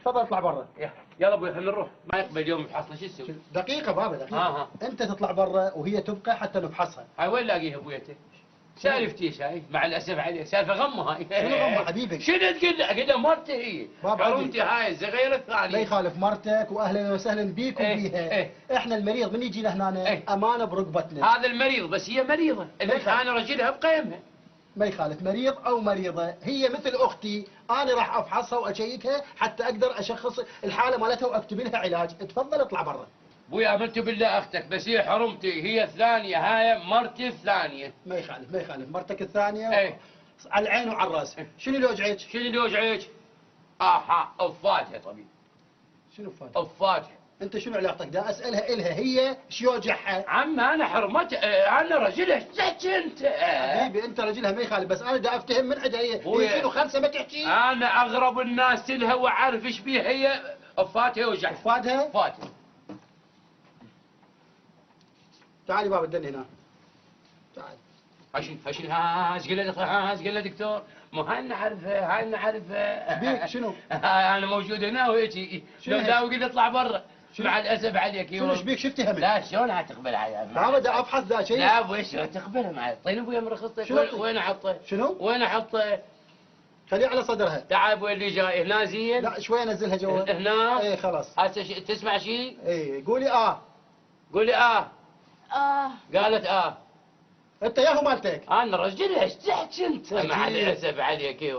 تفضل اطلع برا. يلا ابوي خلينا نروح، ما يقبل اليوم يفحصنا شو تسوي؟ دقيقة بابا دقيقة. انت تطلع برا وهي تبقى حتى نفحصها. هاي وين لاقيها ابويتي؟ سالفتي هاي مع الاسف عليك، سالفه غمه هاي. شنو غمه حبيبي؟ شنو تقول له؟ قلت مرتي هي بابا حرمتي هاي الصغيره الثانيه. لا يخالف مرتك واهلا وسهلا بيك وبيها. احنا المريض من يجينا هنا امانه برقبتنا. هذا المريض بس هي مريضه، انا رجلها بقيمها. ما يخالف مريض او مريضه، هي مثل اختي، انا راح افحصها واشيكها حتى اقدر اشخص الحاله مالتها واكتب لها علاج. تفضل اطلع برا. ابوي امنت بالله اختك، بس هي حرمتي، هي الثانيه، هاي مرتي الثانيه. ما يخالف ما يخالف، مرتك الثانيه على العين وعلى الراس. شنو اللي يوجعك؟ شنو اللي يوجعك؟ اها افاتها طبيب. شنو فاتها؟ افاتها. انت شنو علاقتك؟ دا اسالها الها هي ايش يوجعها؟ عم انا حرمتها، انا رجلها ايش انت؟ حبيبي انت رجلها ما يخالف، بس انا دا افتهم من عندها هي شنو خلصه ما تحكي؟ انا اغرب الناس لها واعرف ايش بيها هي. افاتها يوجعها. افاتها؟ افاتها. تعالي بابا الدني هنا. تعال. هاشين ايش قال له دكتور؟ مو هاي نعرفها، هاي نعرفها. بيك شنو؟ انا موجود هنا وهيك لو داوي قلت اطلع برا. مع الاسف عليك. شنو ايش بيك؟ شفتي همك؟ لا شلون هتقبل علي؟ بابا دا ابحث ذا شيء. لا ابوي شلون تقبلها معي؟ طيب ابوي من رخصتك وين احطه؟ شنو؟ وين احطه؟ خليه على صدرها. تعال ابوي اللي جاي هنا زين. لا شوي انزلها جوا. هنا؟ ايه خلاص. هسه تسمع شيء؟ ايه قولي قولي قالت انت ياهو مالتك. انا رجل ايش تحكي انت؟ مع الاسف عليك.